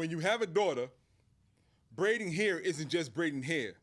When you have a daughter, braiding hair isn't just braiding hair.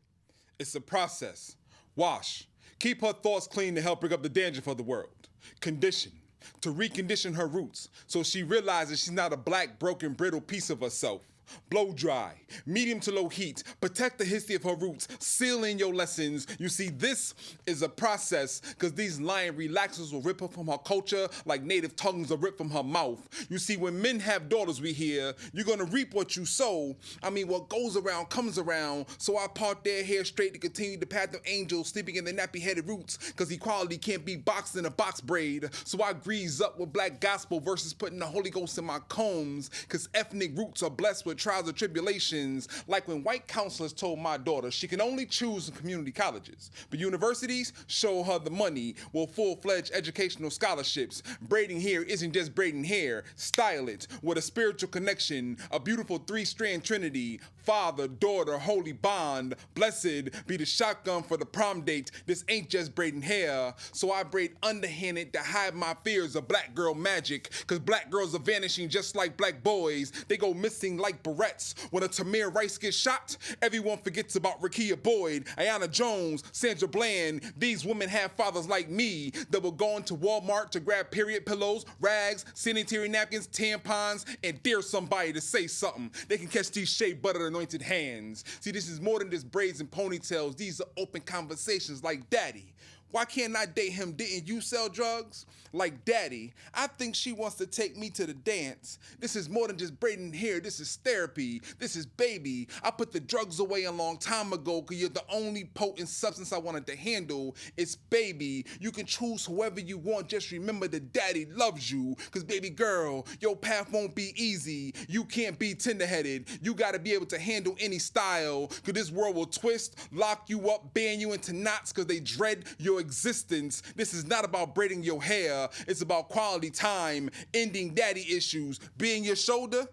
It's a process. Wash. Keep her thoughts clean to help bring up the danger for the world. Condition. To recondition her roots so she realizes she's not a black, broken, brittle piece of herself. Blow dry, medium to low heat, protect the history of her roots, seal in your lessons. You see, this is a process because these lion relaxers will rip her from her culture like native tongues are ripped from her mouth. You see, when men have daughters, we hear, you're gonna reap what you sow. I mean, what goes around comes around. So I part their hair straight to continue the path of angels sleeping in their nappy-headed roots because equality can't be boxed in a box braid. So I grease up with black gospel versus putting the Holy Ghost in my combs because ethnic roots are blessed with trials and tribulations, like when white counselors told my daughter she can only choose in community colleges, but universities show her the money with full-fledged educational scholarships. Braiding hair isn't just braiding hair. Style it with a spiritual connection, a beautiful three-strand trinity, father, daughter, holy bond. Blessed be the shotgun for the prom date. This ain't just braiding hair, so I braid underhanded to hide my fears of black girl magic, cause black girls are vanishing just like black boys. They go missing like barrettes. When a Tamir Rice gets shot, everyone forgets about Rakia Boyd, Ayanna Jones, Sandra Bland. These women have fathers like me that will go into Walmart to grab period pillows, rags, sanitary napkins, tampons, and dare somebody to say something. They can catch these Shay butter anointed hands. See, this is more than just braids and ponytails. These are open conversations like, Daddy, why can't I date him? Didn't you sell drugs? Like, Daddy, I think she wants to take me to the dance. This is more than just braiding hair. This is therapy. This is baby. I put the drugs away a long time ago because you're the only potent substance I wanted to handle. It's baby. You can choose whoever you want. Just remember that Daddy loves you. Because, baby girl, your path won't be easy. You can't be tender-headed. You got to be able to handle any style. Because this world will twist, lock you up, ban you into knots because they dread your existence. This is not about braiding your hair. It's about quality time, ending daddy issues, being your shoulder,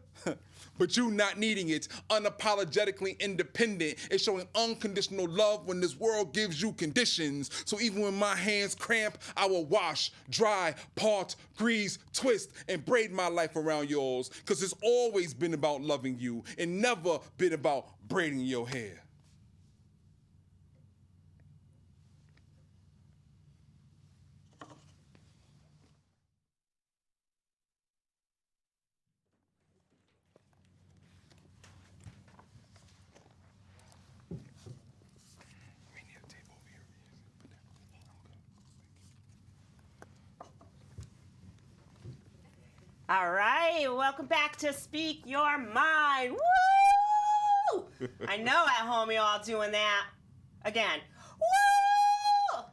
but you not needing it, unapologetically independent. It's showing unconditional love when this world gives you conditions. So even when my hands cramp, I will wash, dry, part, grease, twist, and braid my life around yours, because it's always been about loving you and never been about braiding your hair. All right, welcome back to Speak Your Mind. Woo! I know at home you're all doing that. Again, woo!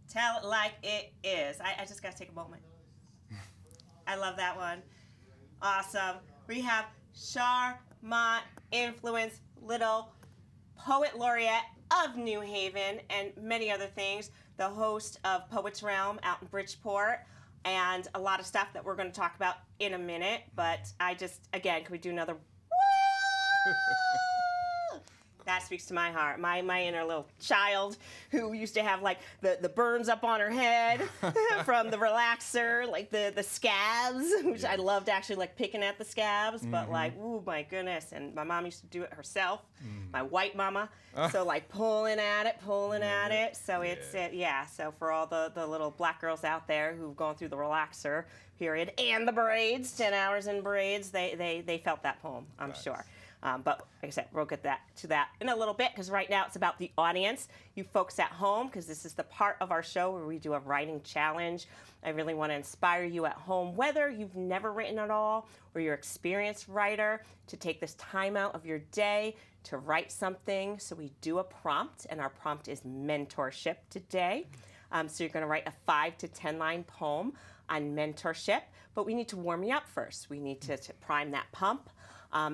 Tell it like it is. I just gotta take a moment. I love that one. Awesome. We have Sharmont-Influence-Little, Poet Laureate of New Haven, and many other things, the host of Poets Realm out in Bridgeport, and a lot of stuff that we're going to talk about in a minute. But I just, again, can we do another woo? That speaks to my heart, my inner little child who used to have like the burns up on her head from the relaxer, like the scabs, which I loved actually like picking at the scabs, but like, ooh, my goodness. And my mom used to do it herself, my white mama. So like pulling at it. So it's, so for all the little black girls out there who've gone through the relaxer period and the braids, 10 hours in braids, they felt that poem, I'm sure. But like I said, we'll get to that in a little bit, because right now it's about the audience, you folks at home, because this is the part of our show where we do a writing challenge. I really want to inspire you at home, whether you've never written at all or you're an experienced writer, to take this time out of your day to write something. So we do a prompt, and our prompt is mentorship today. So you're going to write a 5 to 10 line poem on mentorship, but we need to warm you up first. We need to prime that pump.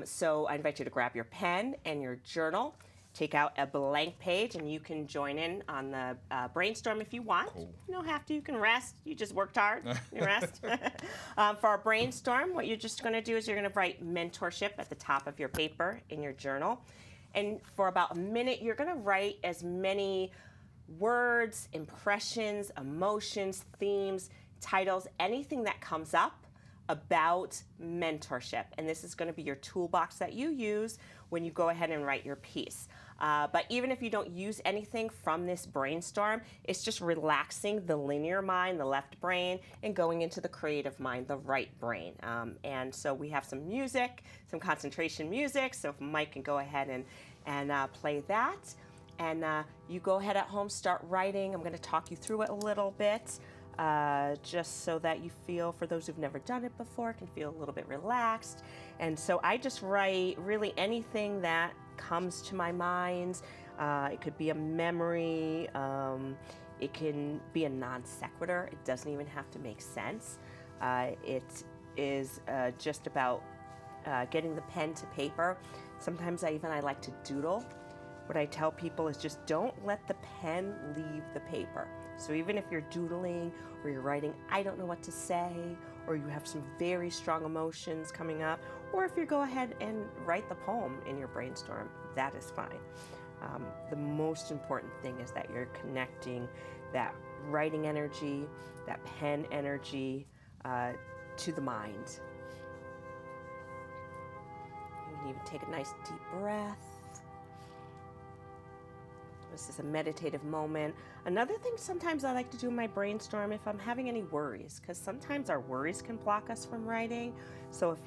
So I invite you to grab your pen and your journal, take out a blank page, and you can join in on the brainstorm if you want. Cool. You don't have to, you can rest. You just worked hard, you rest. For our brainstorm, what you're just gonna do is you're gonna write mentorship at the top of your paper in your journal. And for about a minute, you're gonna write as many words, impressions, emotions, themes, titles, anything that comes up about mentorship. And this is going to be your toolbox that you use when you go ahead and write your piece. But even if you don't use anything from this brainstorm, it's just relaxing the linear mind, the left brain, and going into the creative mind, the right brain. And so we have some music, some concentration music. So if Mike can go ahead and play that. And you go ahead at home, start writing. I'm going to talk you through it a little bit, just so that you feel, for those who've never done it before, can feel a little bit relaxed. And so I just write really anything that comes to my mind. It could be a memory. It can be a non sequitur. It doesn't even have to make sense. It is just about getting the pen to paper. Sometimes I like to doodle. What I tell people is just don't let the pen leave the paper. So even if you're doodling or you're writing, I don't know what to say, or you have some very strong emotions coming up, or if you go ahead and write the poem in your brainstorm, that is fine. The most important thing is that you're connecting that writing energy, that pen energy, to the mind. You can even take a nice deep breath. This is a meditative moment. Another thing sometimes I like to do in my brainstorm, if I'm having any worries, because sometimes our worries can block us from writing. So if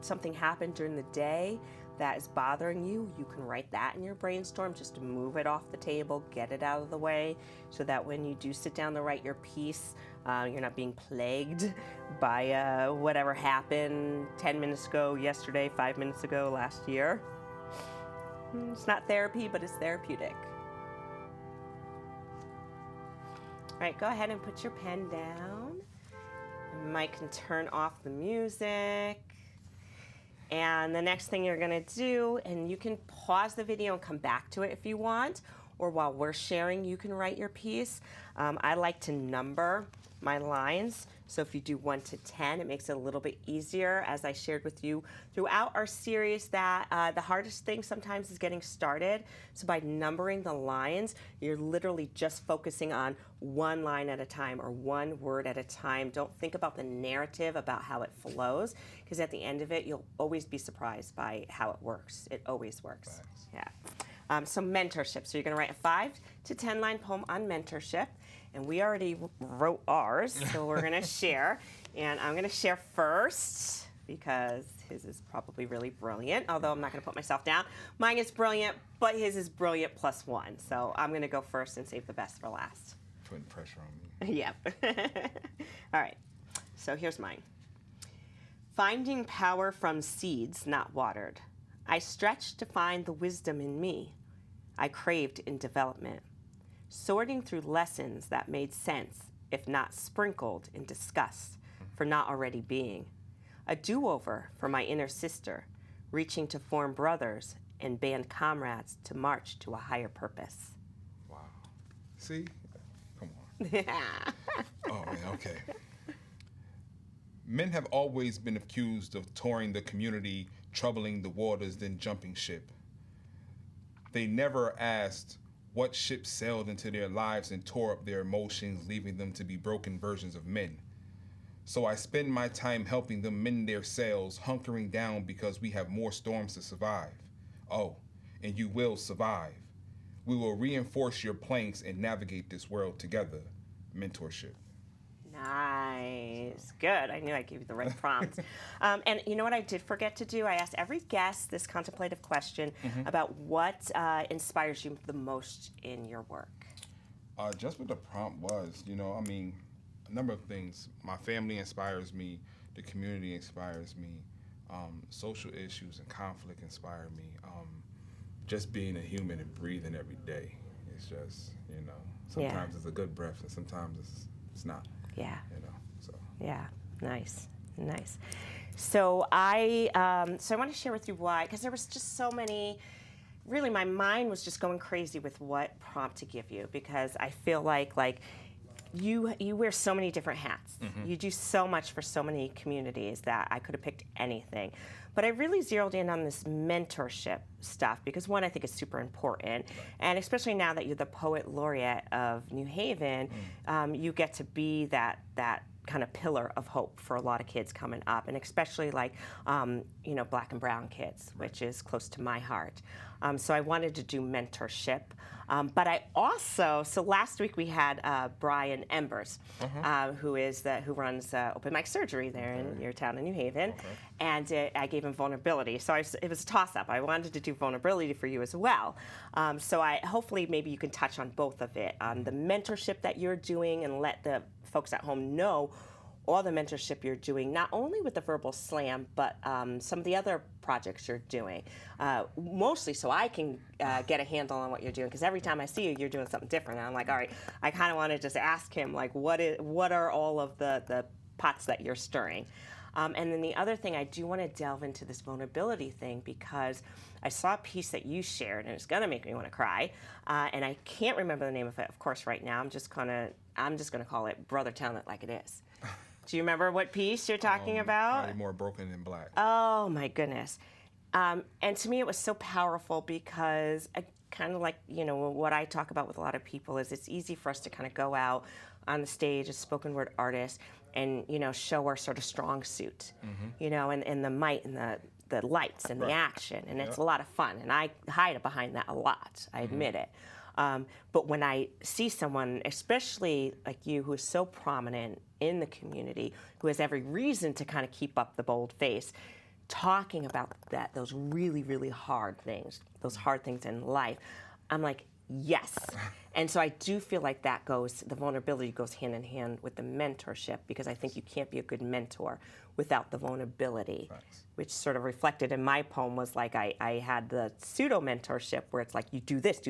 something happened during the day that is bothering you, you can write that in your brainstorm just to move it off the table, get it out of the way, so that when you do sit down to write your piece, you're not being plagued by whatever happened 10 minutes ago, yesterday, 5 minutes ago, last year. It's not therapy, but it's therapeutic. All right, go ahead and put your pen down. Mike can turn off the music. And the next thing you're gonna do, and you can pause the video and come back to it if you want, or while we're sharing, you can write your piece. I like to number my lines. So if you do 1 to 10, it makes it a little bit easier. As I shared with you throughout our series, that the hardest thing sometimes is getting started. So by numbering the lines, you're literally just focusing on one line at a time or one word at a time. Don't think about the narrative, about how it flows, because at the end of it, you'll always be surprised by how it works. It always works. Thanks. Yeah. So mentorship. So you're going to write a 5 to 10 line poem on mentorship. And we already wrote ours, so we're going to share. And I'm going to share first because his is probably really brilliant, although I'm not going to put myself down. Mine is brilliant, but his is brilliant +1. So I'm going to go first and save the best for last. Putting pressure on me. Yep. All right. So here's mine. Finding power from seeds not watered. I stretched to find the wisdom in me I craved in development. Sorting through lessons that made sense, if not sprinkled in disgust for not already being. A do-over for my inner sister, reaching to form brothers and band comrades to march to a higher purpose. Wow. See? Come on. Oh, man, okay. Men have always been accused of touring the community, troubling the waters, then jumping ship. They never asked what ship sailed into their lives and tore up their emotions, leaving them to be broken versions of men. So I spend my time helping them mend their sails, hunkering down because we have more storms to survive. Oh, and you will survive. We will reinforce your planks and navigate this world together. Mentorship. Nice. Good. I knew I gave you the right prompt. And you know what I did forget to do? I asked every guest this contemplative question about what inspires you the most in your work. Just what the prompt was, a number of things. My family inspires me. The community inspires me. Social issues and conflict inspire me. Just being a human and breathing every day. It's just, sometimes it's a good breath and sometimes it's not. Yeah. So. Yeah. Nice. So I want to share with you why, because there was just so many. Really, my mind was just going crazy with what prompt to give you, because I feel like you wear so many different hats. You do so much for so many communities that I could have picked anything. But I really zeroed in on this mentorship stuff because, one, I think it's super important. And especially now that you're the Poet Laureate of New Haven, you get to be that kind of pillar of hope for a lot of kids coming up, and especially like, Black and brown kids, which is close to my heart. So I wanted to do mentorship. But I also, so last week we had Brian Embers, who runs open mic surgery there in your town in New Haven, and I gave him vulnerability. So it was a toss-up. I wanted to do vulnerability for you as well. So hopefully maybe you can touch on both of it, on the mentorship that you're doing, and let the folks at home know all the mentorship you're doing, not only with the Verbal Slam, but some of the other projects you're doing. Mostly so I can get a handle on what you're doing, because every time I see you, you're doing something different. And I'm like, all right, I kind of want to just ask him, like, what are all of the pots that you're stirring? And then the other thing, I do want to delve into this vulnerability thing, because I saw a piece that you shared, and it's going to make me want to cry. And I can't remember the name of it, of course, right now. I'm just going to call it Brother Telling It Like It Is. Do you remember what piece you're talking about? Probably More Broken Than Black. Oh, my goodness. And to me, it was so powerful, because I kind of like, what I talk about with a lot of people is it's easy for us to kind of go out on the stage as spoken word artists and, show our sort of strong suit, and the might and the lights and the action. And it's a lot of fun. And I hide behind that a lot. I admit it. But when I see someone, especially like you, who is so prominent in the community, who has every reason to kind of keep up the bold face, talking about those really, really hard things, in life, I'm like, yes. And so I do feel like the vulnerability goes hand in hand with the mentorship, because I think you can't be a good mentor without the vulnerability. Thanks. Which sort of reflected in my poem was like I had the pseudo mentorship where it's like you do this,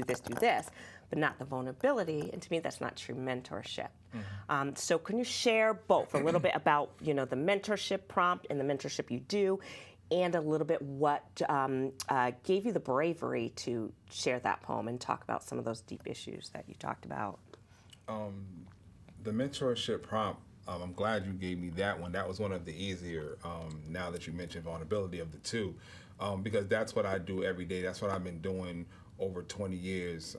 but not the vulnerability. And to me, that's not true mentorship. So can you share both a little bit about the mentorship prompt and the mentorship you do, and a little bit what gave you the bravery to share that poem and talk about some of those deep issues that you talked about? The mentorship prompt, I'm glad you gave me that one. That was one of the easier, now that you mentioned vulnerability, of the two, because that's what I do every day. That's what I've been doing over 20 years,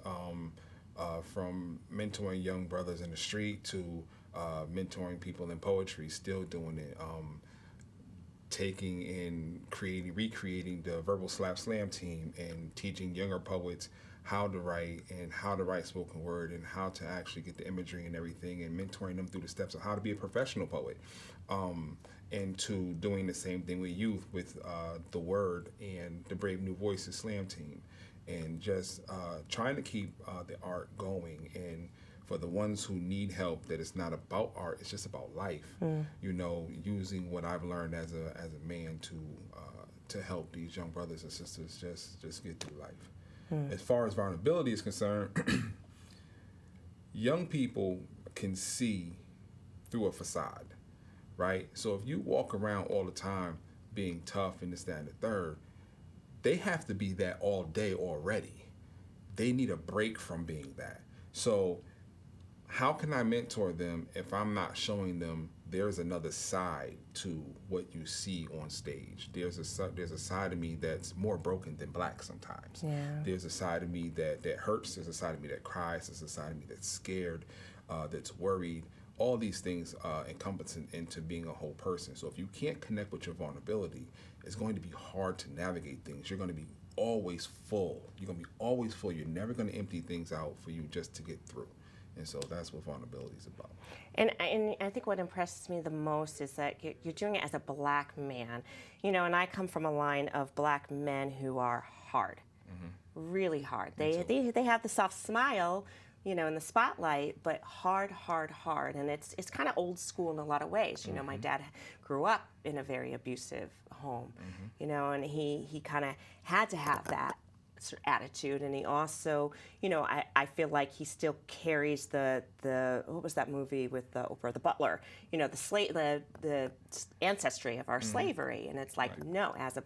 from mentoring young brothers in the street to mentoring people in poetry, still doing it, taking and recreating the Verbal Slam team and teaching younger poets how to write spoken word, and how to actually get the imagery and everything, and mentoring them through the steps of how to be a professional poet, and to doing the same thing with youth with the Word and the Brave New Voices Slam team, and just trying to keep the art going, and for the ones who need help, that it's not about art, it's just about life. Using what I've learned as a man to help these young brothers and sisters just get through life. As far as vulnerability is concerned, young people can see through a facade, right? So if you walk around all the time being tough and this, that, and the third, they have to be that all day already. They need a break from being that. So how can I mentor them if I'm not showing them there's another side to what you see on stage? There's a side of me that's more broken than black sometimes. Yeah. There's a side of me that hurts. There's a side of me that cries. There's a side of me that's scared, that's worried. All these things encompass into being a whole person. So if you can't connect with your vulnerability, it's going to be hard to navigate things. You're going to be always full. You're going to be always full. You're never going to empty things out for you just to get through. And so that's what vulnerability is about. And I think what impresses me the most is that you're doing it as a black man, and I come from a line of black men who are hard, really hard. They have the soft smile, in the spotlight, but hard, and it's kind of old school in a lot of ways. My dad grew up in a very abusive home, and he kind of had to have that attitude, and he also, I feel like he still carries the what was that movie with Oprah, The Butler, the ancestry of our slavery, and it's like, no, as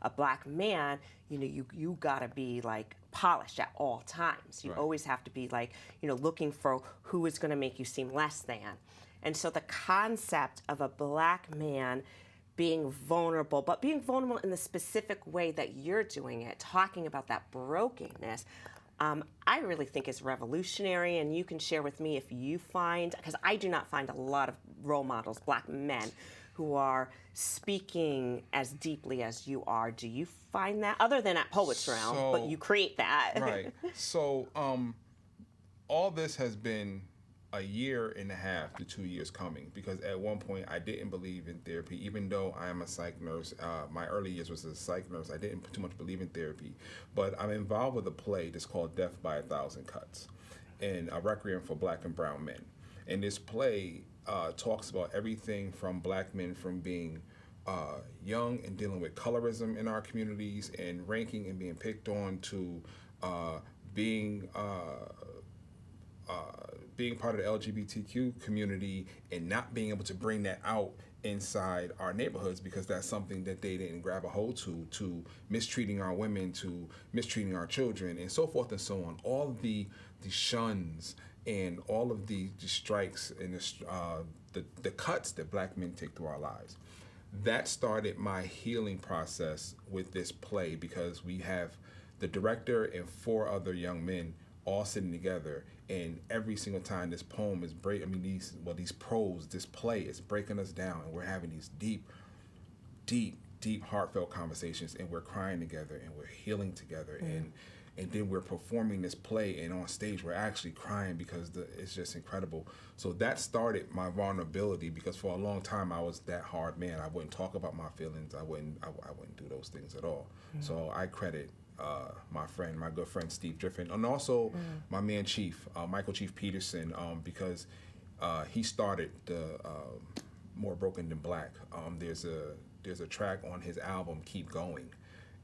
a black man, you gotta be like polished at all times. You always have to be like, looking for who is going to make you seem less than, and so the concept of a black man being vulnerable, but being vulnerable in the specific way that you're doing it, talking about that brokenness, I really think is revolutionary, and you can share with me if you find, because I do not find a lot of role models, Black men, who are speaking as deeply as you are. Do you find that, other than at Poets Realm, but you create that? Right. So all this has been a year and a half to 2 years coming, because at one point I didn't believe in therapy, even though I am a psych nurse. My early years was as a psych nurse. I didn't too much believe in therapy, but I'm involved with a play that's called Death by 1,000 Cuts, and a requiem for Black and brown men. And this play talks about everything from Black men from being young and dealing with colorism in our communities and ranking and being picked on, to being part of the LGBTQ community and not being able to bring that out inside our neighborhoods because that's something that they didn't grab a hold to mistreating our women, to mistreating our children, and so forth and so on. All of the shuns and all of the strikes and the cuts that Black men take through our lives. That started my healing process with this play, because we have the director and 4 other young men all sitting together, and every single time this poem is these prose, this play is breaking us down, and we're having these deep, heartfelt conversations, and we're crying together, and we're healing together, and then we're performing this play, and on stage we're actually crying because it's just incredible. So that started my vulnerability, because for a long time I was that hard man. I wouldn't talk about my feelings. I wouldn't do those things at all. So I credit my good friend Steve Driffin, and also my man Chief, Michael Chief Peterson, because he started the More Broken Than Black. There's a track on his album Keep Going,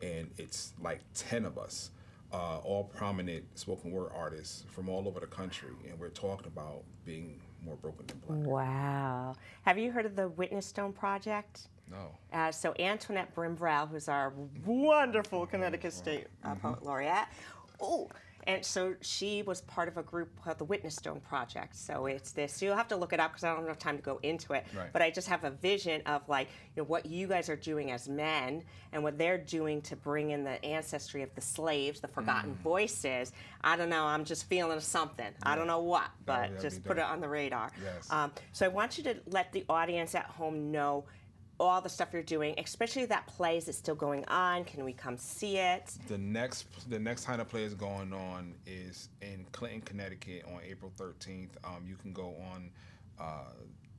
and it's like 10 of us, all prominent spoken word artists from all over the country, and we're talking about being more broken than Black. Wow. Have you heard of the Witness Stone Project? No. So Antoinette Brimbrell, who's our wonderful Connecticut State Poet Laureate, and so she was part of a group called the Witness Stone Project. So it's this. You'll have to look it up because I don't have time to go into it. Right. But I just have a vision of what you guys are doing as men and what they're doing to bring in the ancestry of the slaves, the forgotten voices. I don't know. I'm just feeling something. Yeah. I don't know what, but just put it on the radar. Yes. So I want you to let the audience at home know all the stuff you're doing, especially that play. Is it still going on? Can we come see it? The next time the play is going on is in Clinton, Connecticut on April 13th. You can go on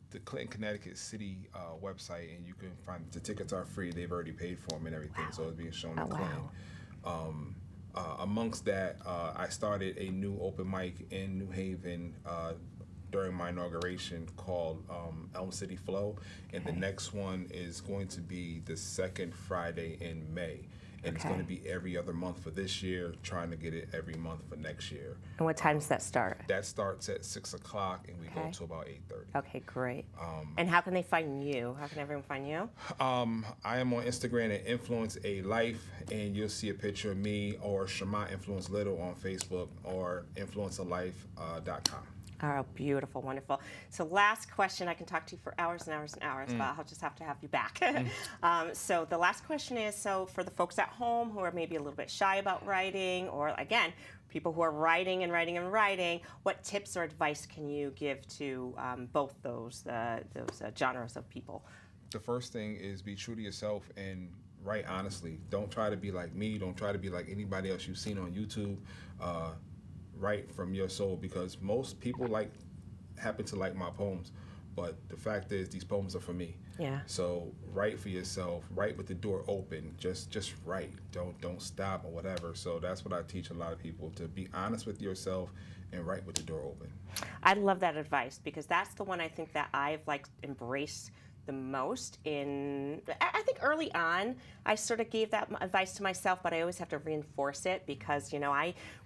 the Clinton, Connecticut city website, and you can find the tickets are free. They've already paid for them and everything, so it's being shown in Clinton. Amongst that, I started a new open mic in New Haven during my inauguration called Elm City Flow, and the next one is going to be the second Friday in May, and it's going to be every other month for this year, trying to get it every month for next year. And what time does that start? That starts at 6 o'clock, and we go to about 8:30. Okay, great. And how can they find you? How can everyone find you? I am on Instagram at Influence a Life, and you'll see a picture of me, or Sharmont-Influence-Little on Facebook, or influencealife.com. Oh, beautiful, wonderful. So last question, I can talk to you for hours and hours and hours, but I'll just have to have you back. So the last question is, so for the folks at home who are maybe a little bit shy about writing, or again, people who are writing, what tips or advice can you give to both those genres of people? The first thing is be true to yourself and write honestly. Don't try to be like me. Don't try to be like anybody else you've seen on YouTube. Write from your soul, because most people happen to like my poems, but the fact is these poems are for me. Yeah. So write for yourself. Write with the door open. Just write. Don't stop or whatever. So that's what I teach a lot of people, to be honest with yourself and write with the door open. I love that advice, because that's the one I think that I've embraced the most. I think early on I sort of gave that advice to myself, but I always have to reinforce it, because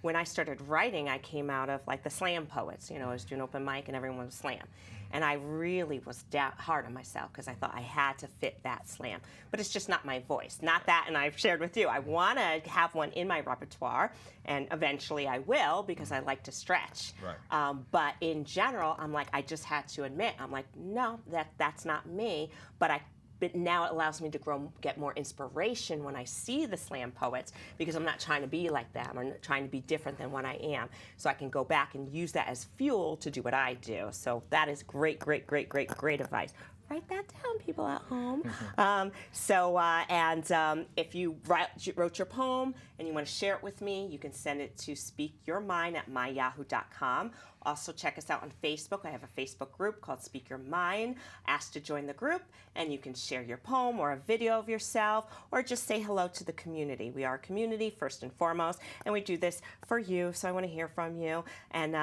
when I started writing, I came out of the slam poets. I was doing open mic and everyone was slam, and I really was hard on myself because I thought I had to fit that slam, but it's just not my voice. Not that, and I've shared with you, I want to have one in my repertoire, and eventually I will, because I like to stretch. Right. But in general, I just had to admit, no, that's not me. But but now it allows me to get more inspiration when I see the slam poets, because I'm not trying to be like them. I'm not trying to be different than what I am. So I can go back and use that as fuel to do what I do. So that is great, great, great, great, great advice. Write that down, people at home. If you wrote your poem and you want to share it with me, you can send it to speakyourmind@myyahoo.com. Also, check us out on Facebook. I have a Facebook group called Speak Your Mind. Ask to join the group, and you can share your poem or a video of yourself, or just say hello to the community. We are a community, first and foremost, and we do this for you, so I want to hear from you. And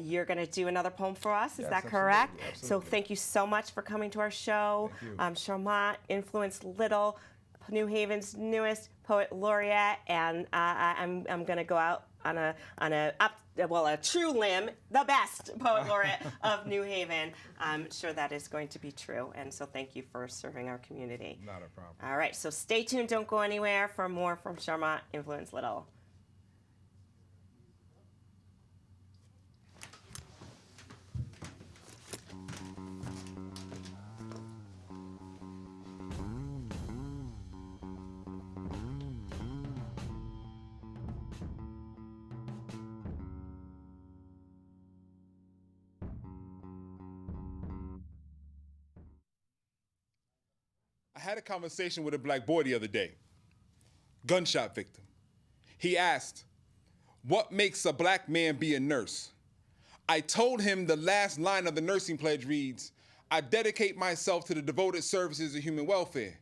you're going to do another poem for us, is that correct? Absolutely. So thank you so much for coming to our show. Sharmont-Influence-Little, New Haven's newest poet laureate, and I'm going to go out on a true limb, the best poet laureate of New Haven. I'm sure that is going to be true, and so thank you for serving our community. Not a problem. All right, so stay tuned. Don't go anywhere for more from Sharmont-Influence-Little. I had a conversation with a black boy the other day, gunshot victim. He asked, "What makes a black man be a nurse?" I told him the last line of the nursing pledge reads, "I dedicate myself to the devoted services of human welfare."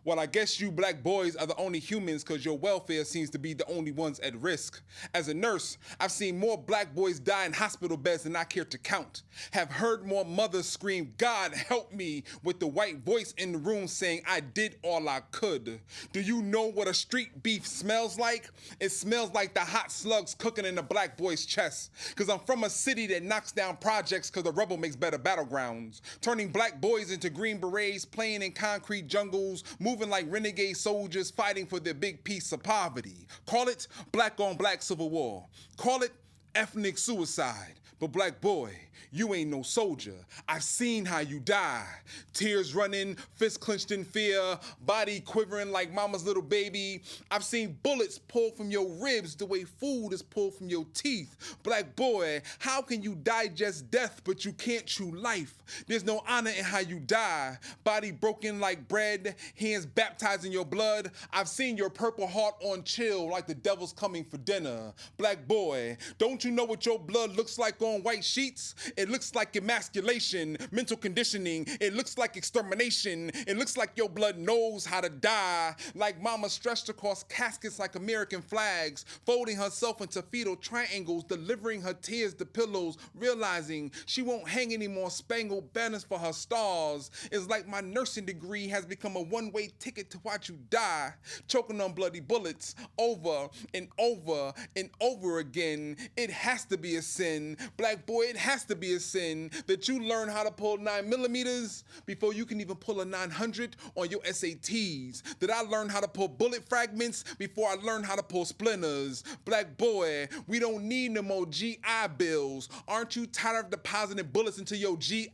Well, I guess you black boys are the only humans because your welfare seems to be the only ones at risk. As a nurse, I've seen more black boys die in hospital beds than I care to count. Have heard more mothers scream, "God help me," with the white voice in the room saying, "I did all I could." Do you know what a street beef smells like? It smells like the hot slugs cooking in a black boy's chest. Because I'm from a city that knocks down projects because the rubble makes better battlegrounds. Turning black boys into green berets, playing in concrete jungles, moving like renegade soldiers fighting for their big piece of poverty. Call it black on black civil war. Call it ethnic suicide. But black boy, you ain't no soldier. I've seen how you die. Tears running, fists clenched in fear, body quivering like mama's little baby. I've seen bullets pulled from your ribs the way food is pulled from your teeth. Black boy, how can you digest death but you can't chew life? There's no honor in how you die. Body broken like bread, hands baptized in your blood. I've seen your purple heart on chill like the devil's coming for dinner. Black boy, don't you know what your blood looks like on white sheets? It looks like emasculation, mental conditioning. It looks like extermination. It looks like your blood knows how to die. Like mama stretched across caskets like American flags, folding herself into fetal triangles, delivering her tears to pillows, realizing she won't hang any more spangled banners for her stars. It's like my nursing degree has become a one-way ticket to watch you die, choking on bloody bullets over and over and over again. It has to be a sin. Black boy, it has to be a sin that you learn how to pull 9mm before you can even pull a 900 on your SATs. That I learned how to pull bullet fragments before I learned how to pull splinters. Black boy, we don't need no more GI bills. Aren't you tired of depositing bullets into your GI?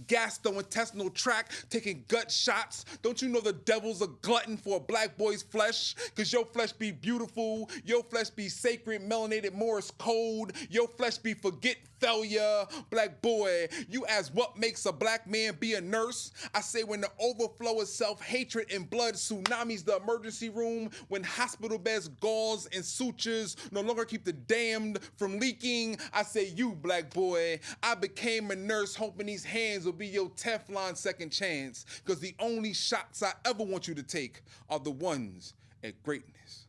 Gastrointestinal tract, taking gut shots. Don't you know the devil's a glutton for a black boy's flesh? Cause your flesh be beautiful, your flesh be sacred, melanated Morse code, your flesh be forget failure. Black boy, you ask what makes a black man be a nurse? I say when the overflow of self-hatred and blood tsunamis the emergency room, when hospital beds, gauze, and sutures no longer keep the damned from leaking. I say you, black boy, I became a nurse hoping these hands will be your Teflon second chance, because the only shots I ever want you to take are the ones at greatness.